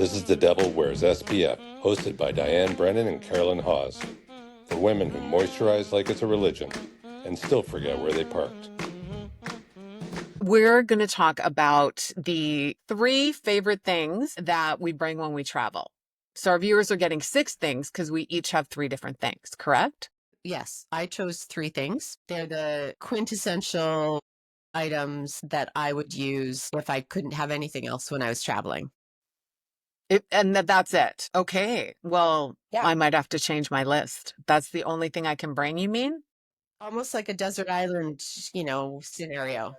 This is The Devil Wears SPF, hosted by Diane Brennan and Carolyn Hawes, for women who moisturize like it's a religion and still forget where they parked. We're going to talk about the 3 favorite things that we bring when we travel. So our viewers are getting 6 things because we each have 3 different things, correct? Yes, I chose 3 things. They're the quintessential items that I would use if I couldn't have anything else when I was traveling. And that's it. Okay. Well, Yeah. I might have to change my list. That's the only thing I can bring, you mean? Almost like a desert island, scenario.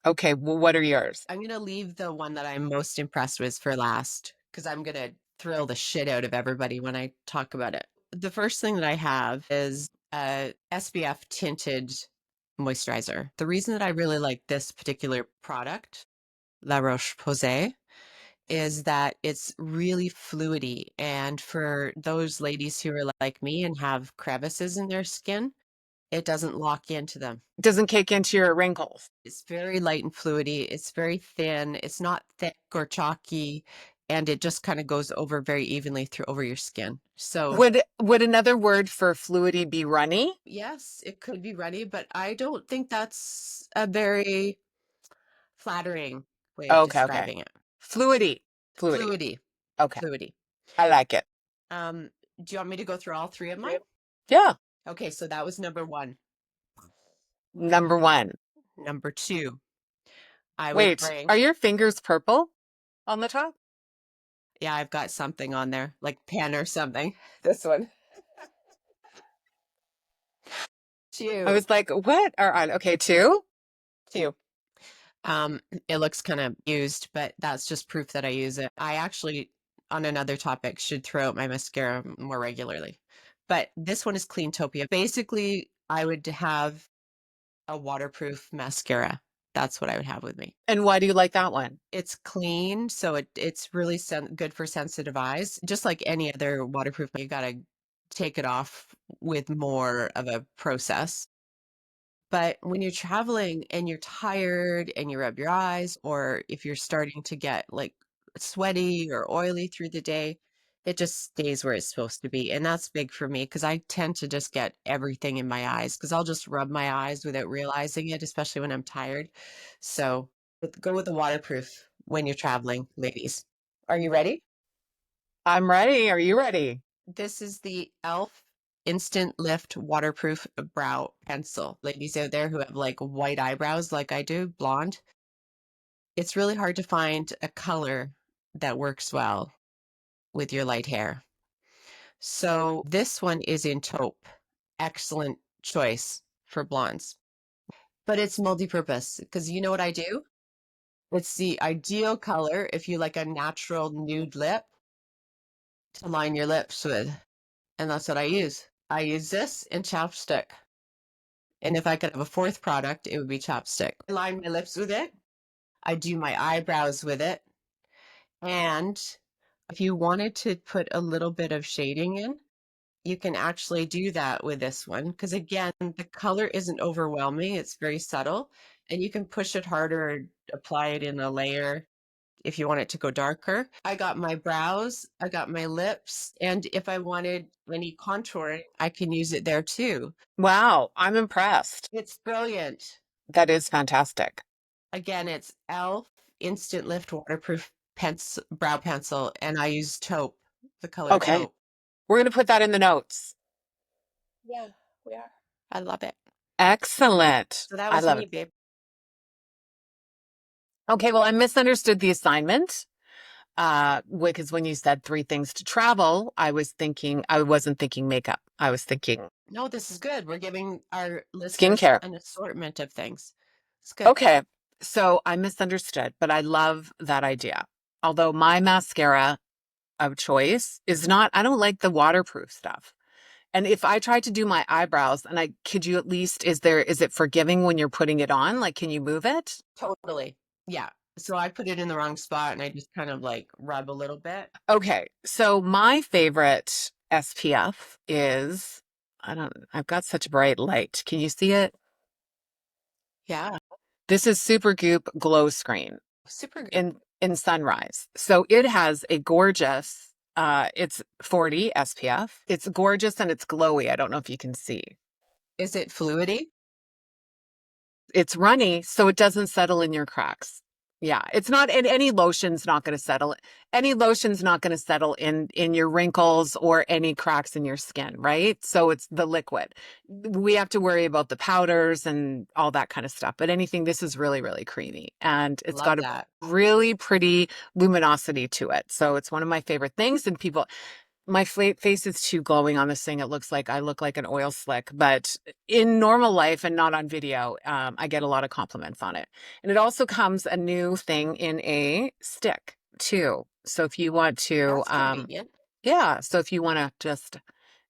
Okay. Well, what are yours? I'm going to leave the one that I'm most impressed with for last because I'm going to thrill the shit out of everybody when I talk about it. The first thing that I have is a SPF tinted moisturizer. The reason that I really like this particular product, larocheposay, is that it's really fluidy. And for those ladies who are like me and have crevices in their skin, it doesn't lock into them. It doesn't cake into your wrinkles. It's very light and fluidy. It's very thin. It's not thick or chalky. And it just kind of goes over very evenly over your skin. So would another word for fluidy be runny? yes, it could be runny, but I don't think that's a very flattering way of describing it. Fluidy. Fluidy. Okay. Fluidy. I like it. Do you want me to go through all 3 of mine? Yeah. Okay, so that was number 1. Number 1. Number 2. Wait, are your fingers purple on the top? Yeah, I've got something on there, like pen or something. This one. 2. I was like, what are on? Okay, 2? 2. It looks kind of used, but that's just proof that I use it. I actually, on another topic, should throw out my mascara more regularly. But this one is Cleantopia. Basically, I would have a waterproof mascara. That's what I would have with me. And why do you like that one? It's clean, so it's really good for sensitive eyes. Just like any other waterproof, you got to take it off with more of a process. But when you're traveling and you're tired and you rub your eyes, or if you're starting to get like sweaty or oily through the day, it just stays where it's supposed to be. And that's big for me because I tend to just get everything in my eyes because I'll just rub my eyes without realizing it, especially when I'm tired. So go with the waterproof when you're traveling, ladies. Are you ready? I'm ready. Are you ready? This is the e.l.f. Instant Lift Waterproof Brow Pencil. Ladies out there who have like white eyebrows like I do, blonde, it's really hard to find a color that works well with your light hair. So this one is in taupe. Excellent choice for blondes. But it's multi-purpose because you know what I do? It's the ideal color if you like a natural nude lip to line your lips with. And that's what I use. I use this and chapstick. And if I could have a 4th product, it would be chapstick. I line my lips with it. I do my eyebrows with it. And if you wanted to put a little bit of shading in, you can actually do that with this one. Because again, the color isn't overwhelming. It's very subtle. And you can push it harder or apply it in a layer if you want it to go darker. I got my brows, I got my lips, and if I wanted any contouring, I can use it there too. Wow, I'm impressed. It's brilliant. That is fantastic. Again, it's e.l.f. Instant Lift Waterproof Brow Pencil, and I use taupe, the color taupe. We're going to put that in the notes. Yeah, we are. I love it. Excellent. So that was me, babe. Okay, well, I misunderstood the assignment. Because when you said 3 things to travel, I wasn't thinking makeup. I was thinking. No, this is good. We're giving our listeners skincare, an assortment of things. It's good. Okay, so I misunderstood, but I love that idea. Although my mascara of choice is not, I don't like the waterproof stuff. And if I try to do my eyebrows, and could you at least, is it forgiving when you're putting it on? Like, can you move it? Totally. Yeah. So I put it in the wrong spot and I just kind of like rub a little bit. Okay. So my favorite SPF is, I've got such bright light. Can you see it? Yeah. This is SUPERGOOP Glow Screen. SUPERGOOP. And in Sunrise. So it has a gorgeous, it's 40 SPF. It's gorgeous and it's glowy. I don't know if you can see. Is it fluidy? It's runny, so it doesn't settle in your cracks. Yeah, it's not, and any lotion's not going to settle. Any lotion's not going to settle in your wrinkles or any cracks in your skin, right? So it's the liquid. We have to worry about the powders and all that kind of stuff. But anything, this is really, really creamy, and it's Love got a that. really pretty luminosity to it. So it's one of my favorite things. And people, my face is too glowing on this thing. It looks like I look like an oil slick, but in normal life and not on video, I get a lot of compliments on it. And it also comes a new thing in a stick too. So if you want to, That's convenient. yeah. So if you want to just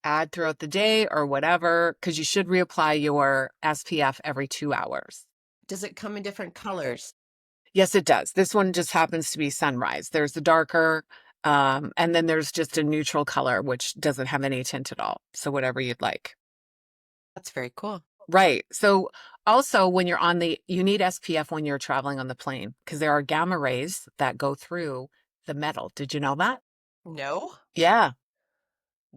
add throughout the day or whatever, because you should reapply your SPF every 2 hours. Does it come in different colors? Yes, it does. This one just happens to be Sunrise. There's the darker, and then there's just a neutral color, which doesn't have any tint at all. So whatever you'd like. That's very cool. Right. So also when you're on you need SPF when you're traveling on the plane because there are gamma rays that go through the metal. Did you know that? No? Yeah.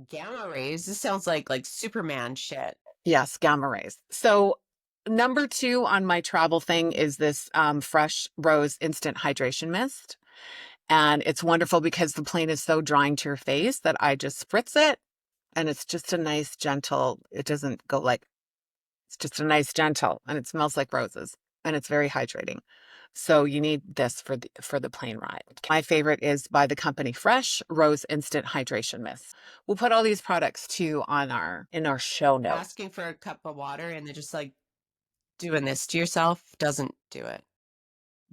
Gamma rays. This sounds like Superman shit. Yes, gamma rays. So number 2 on my travel thing is this Fresh Rose Instant Hydration Mist. And it's wonderful because the plane is so drying to your face that I just spritz it. And it's just a nice, gentle, it doesn't go like, it's just a nice, gentle, and it smells like roses. And it's very hydrating. So you need this for the plane ride. My favorite is by the company Fresh Rose Instant Hydration Mist. We'll put all these products too in our show notes. Asking for a cup of water and then just like doing this to yourself doesn't do it.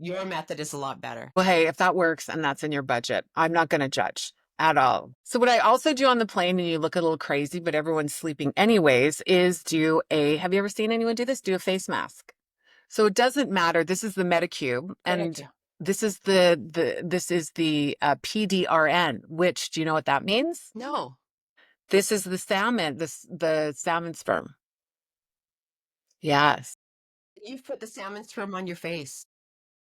Your method is a lot better. Well, hey, if that works and that's in your budget, I'm not going to judge at all. So what I also do on the plane, and you look a little crazy, but everyone's sleeping anyways, is have you ever seen anyone do this? Do a face mask. So it doesn't matter. This is the Medicube, and this is the PDRN, which, do you know what that means? No. This is the salmon sperm. Yes. You've put the salmon sperm on your face.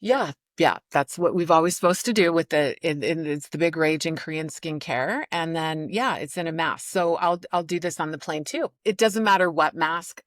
Yeah. Yeah. That's what we've always supposed to do with it's the big rage in Korean skincare. And then, yeah, it's in a mask. So I'll do this on the plane too. It doesn't matter what mask.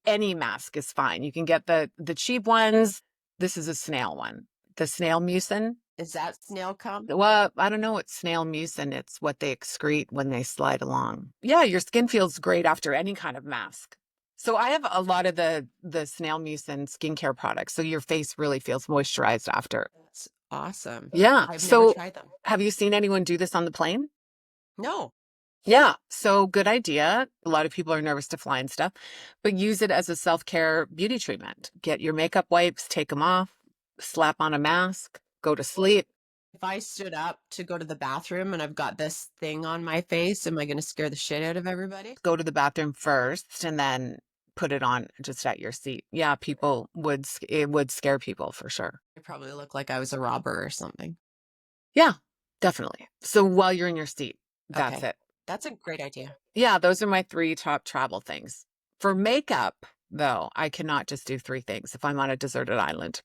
Any mask is fine. You can get the cheap ones. This is a snail one. The snail mucin. Is that snail cum? Well, I don't know what snail mucin. It's what they excrete when they slide along. Yeah, your skin feels great after any kind of mask. So I have a lot of the snail mucin skincare products. So your face really feels moisturized after. That's awesome. Yeah. I've So never tried them. have you seen anyone do this on the plane? No. Yeah. So good idea. A lot of people are nervous to fly and stuff, but use it as a self-care beauty treatment. Get your makeup wipes, take them off, slap on a mask, go to sleep. If I stood up to go to the bathroom and I've got this thing on my face, am I going to scare the shit out of everybody? Go to the bathroom first and then put it on just at your seat. Yeah, it would scare people for sure. I probably look like I was a robber or something. Yeah, definitely. So while you're in your seat, that's Okay. it. That's a great idea. Yeah, those are my 3 top travel things. For makeup, though, I cannot just do 3 things if I'm on a deserted island.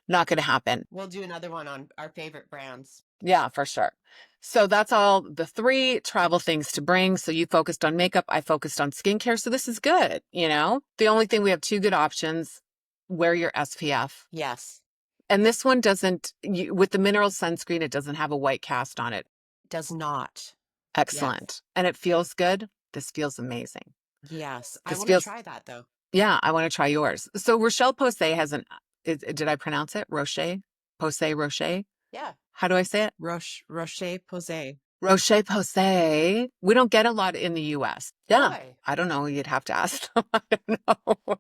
Not going to happen. We'll do another one on our favorite brands. Yeah, for sure. So that's all the 3 travel things to bring. So you focused on makeup. I focused on skincare. So this is good. The only thing, we have 2 good options. Wear your SPF. Yes. And this one with the mineral sunscreen, it doesn't have a white cast on it. Does not. Excellent. Yes. And it feels good. This feels amazing. Yes. I This want feels- to try that though. Yeah, I want to try yours. So Rochelle Posay did I pronounce it? Roche? Posay Roche? Yeah. How do I say it? Rocheposay. Rocheposay. We don't get a lot in the US. Yeah. Why? I don't know. You'd have to ask them. I don't know.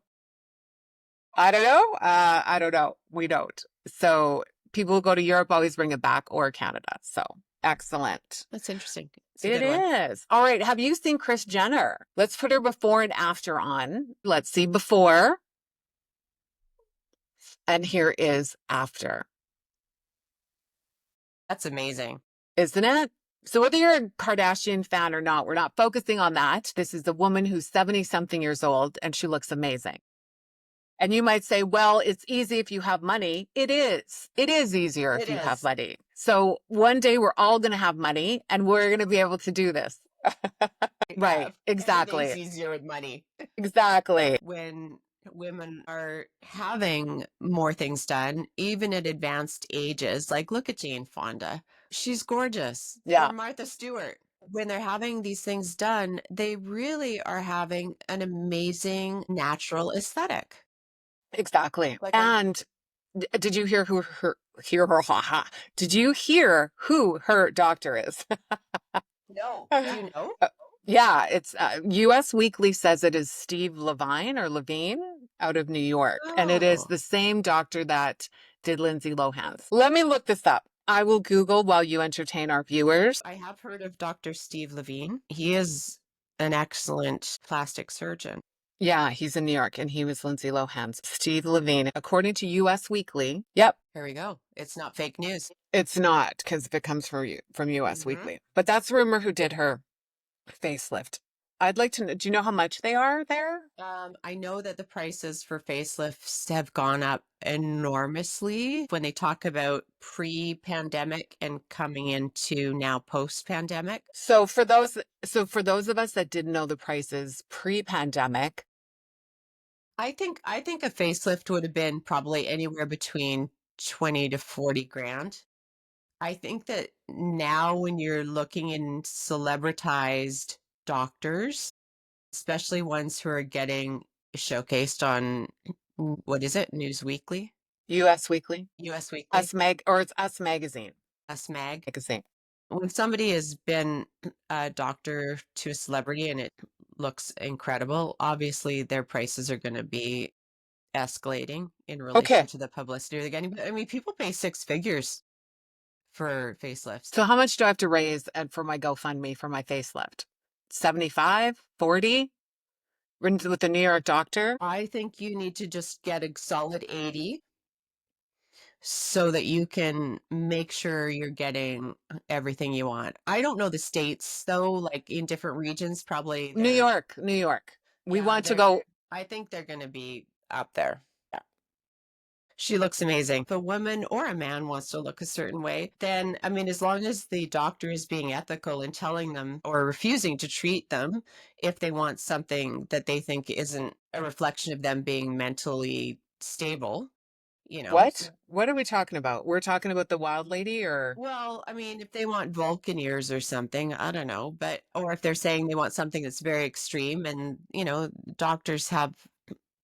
I don't know. We don't. So people who go to Europe always bring it back, or Canada. So excellent. That's interesting. It's a It good one. is. All right. Have you seen Kris Jenner? Let's put her before and after on. Let's see before. And here is after. That's amazing. Isn't it? So whether you're a Kardashian fan or not, we're not focusing on that. This is a woman who's 70 something years old and she looks amazing. And you might say, well, it's easy if you have money. It is. It is easier if It you have is. money. So one day we're all going to have money and we're going to be able to do this. Right. Exactly. Everything's easier with money. Exactly. When women are having more things done, even at advanced ages, like look at Jane Fonda. She's gorgeous. Yeah. Or Martha Stewart. When they're having these things done, they really are having an amazing natural aesthetic. Exactly. Like I'm- And did you hear did you hear who her doctor is? No. Do you know? Yeah, it's US Weekly says it is Steve Levine or Levine out of New York. And it is Oh. the same doctor that did Lindsay Lohan's. Let me look this up. I will Google while you entertain our viewers. I have heard of Dr. Steve Levine. He is an excellent plastic surgeon. Yeah, he's in New York and he was Lindsay Lohan's. Steve Levine, according to US Weekly. Yep. Here we go. It's not fake news. It's not, because if it comes from US Mhm. Weekly. But that's rumor who did her facelift. I'd like to know, do you know how much they are there? I know that the prices for facelifts have gone up enormously when they talk about pre-pandemic and coming into now post-pandemic. So for those of us that didn't know the prices pre-pandemic, I think a facelift would have been probably anywhere between 20 to 40 grand. I think that now when you're looking in celebritized doctors, especially ones who are getting showcased on what is it? News Weekly? US Weekly, US Weekly? or it's Us Magazine. Us Mag. Magazine. When somebody has been a doctor to a celebrity and it looks incredible, obviously their prices are going to be escalating in relation Okay. to the publicity they're getting. But I mean, people pay six figures for facelifts. So how much do I have to raise for my GoFundMe for my facelift? 75, 40? With the New York doctor? I think you need to just get a solid 80 so that you can make sure you're getting everything you want. I don't know the states though, like in different regions, probably New York. We Yeah, want to they're- go. I think they're going to be up there. Yeah. She looks amazing. If a woman or a man wants to look a certain way, then, I mean, as long as the doctor is being ethical and telling them or refusing to treat them if they want something that they think isn't a reflection of them being mentally stable, you know. What are we talking about? We're talking about the wild lady or? Well, I mean, if they want Vulcan ears or something, I don't know, but, or if they're saying they want something that's very extreme and, you know, doctors have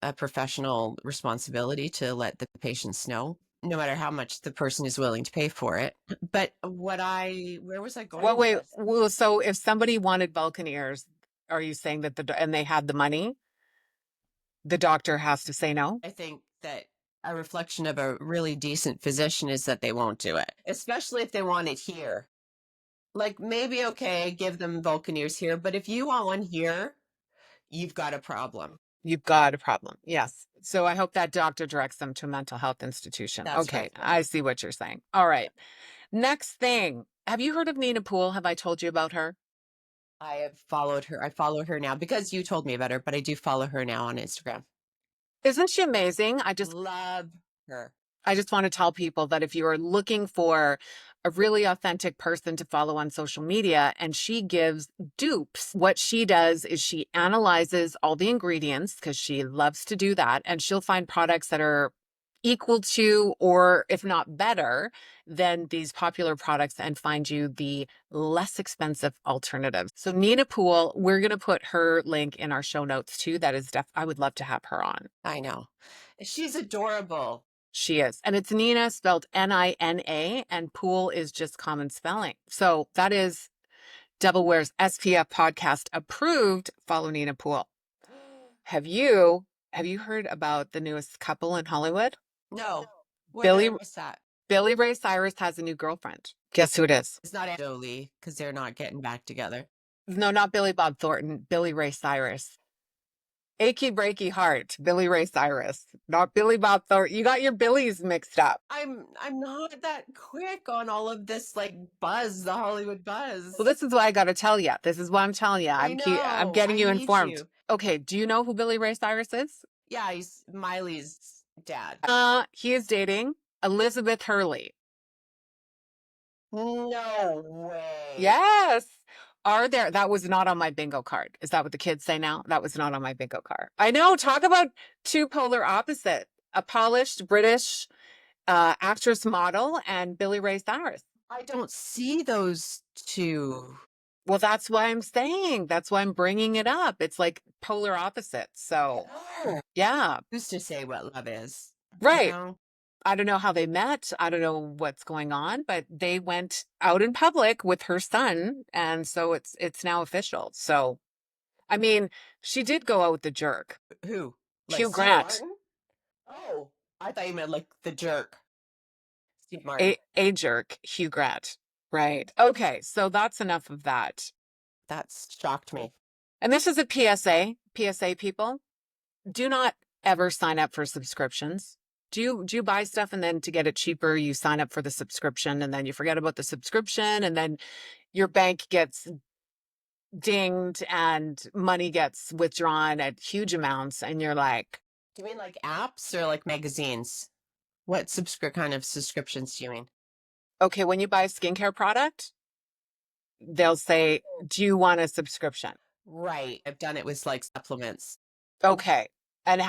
a professional responsibility to let the patients know, no matter how much the person is willing to pay for it. But where was I going? Well, with wait. this? Well, so if somebody wanted Vulcan ears, are you saying that and they had the money, the doctor has to say no? I think that a reflection of a really decent physician is that they won't do it, especially if they want it here. Like maybe, okay, give them Vulcan ears here, but if you want one here, you've got a problem. You've got a problem. Yes. So I hope that doctor directs them to a mental health institution. That's Okay. right. I see what you're saying. All right. Next thing. Have you heard of Nina Poole? Have I told you about her? I have followed her. I follow her now because you told me about her, but I do follow her now on Instagram. Isn't she amazing? I just love her. I just want to tell people that if you are looking for a really authentic person to follow on social media and she gives dupes, what she does is she analyzes all the ingredients because she loves to do that. And she'll find products that are equal to, or if not better than these popular products and find you the less expensive alternative. So Nina Poole, we're going to put her link in our show notes too. That is I would love to have her on. I know. She's adorable. She is. And it's Nina spelled Nina, and Pool is just common spelling. So that is Devil Wears SPF podcast approved. Follow Nina Pool. Have you heard about the newest couple in Hollywood? No. Billy- What's that? Billy Ray Cyrus has a new girlfriend. Guess who it is? It's not Jolie because they're not getting back together. No, not Billy Bob Thornton, Billy Ray Cyrus. Achy breaky heart, Billy Ray Cyrus, not Billy Bob Thornton. You got your Billies mixed up. I'm not that quick on all of this like buzz, the Hollywood buzz. Well, this is what I got to tell you. This is what I'm telling you. I'm getting you need informed. you. Okay, do you know who Billy Ray Cyrus is? Yeah, he's Miley's dad. He is dating Elizabeth Hurley. No way. Yes. That was not on my bingo card. Is that what the kids say now? That was not on my bingo card. I know. Talk about two polar opposite. A polished British actress model and Billy Ray Cyrus. I don't see those two. Well, that's why I'm saying. That's why I'm bringing it up. It's like polar opposites. So, yeah. Who's to say what love is? Right. You know? I don't know how they met. I don't know what's going on, but they went out in public with her son, and so it's now official. So, I mean, she did go out with the jerk. Who? Hugh Steve Grant. Martin? Oh, I thought you meant like the jerk. Steve Martin. A jerk, Hugh Grant. Right. Okay, so that's enough of that. That's shocked me. And this is a PSA people. Do not ever sign up for subscriptions. Do you buy stuff and then to get it cheaper, you sign up for the subscription and then you forget about the subscription and then your bank gets dinged and money gets withdrawn at huge amounts and you're like, Do you mean like apps or like magazines? What kind of subscriptions do you mean? okay, when you buy a skincare product, they'll say, do you want a subscription? Right. I've done it with like supplements. Okay. And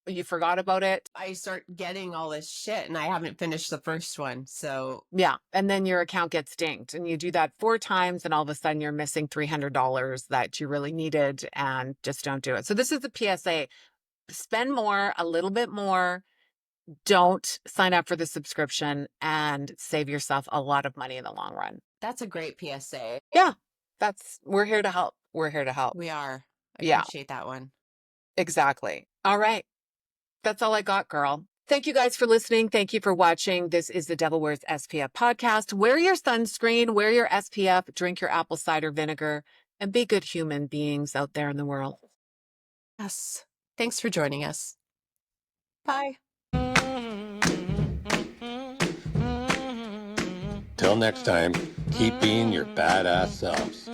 you forgot about it? I start getting all this shit and I haven't finished the first one. So Yeah. And then your account gets dinged and you do that 4 times and all of a sudden you're missing $300 that you really needed and just don't do it. So this is the PSA. Spend more, a little bit more. Don't sign up for the subscription and save yourself a lot of money in the long run. that's a great PSA. Yeah. We're here to help. We're here to help. We are. I Yeah. appreciate that one. Exactly. All right. That's all I got, girl. Thank you guys for listening. Thank you for watching. This is the Devil Wears SPF podcast. Wear your sunscreen, wear your SPF, drink your apple cider vinegar, and be good human beings out there in the world. Yes. Thanks for joining us. Bye. Till next time, keep being your badass selves.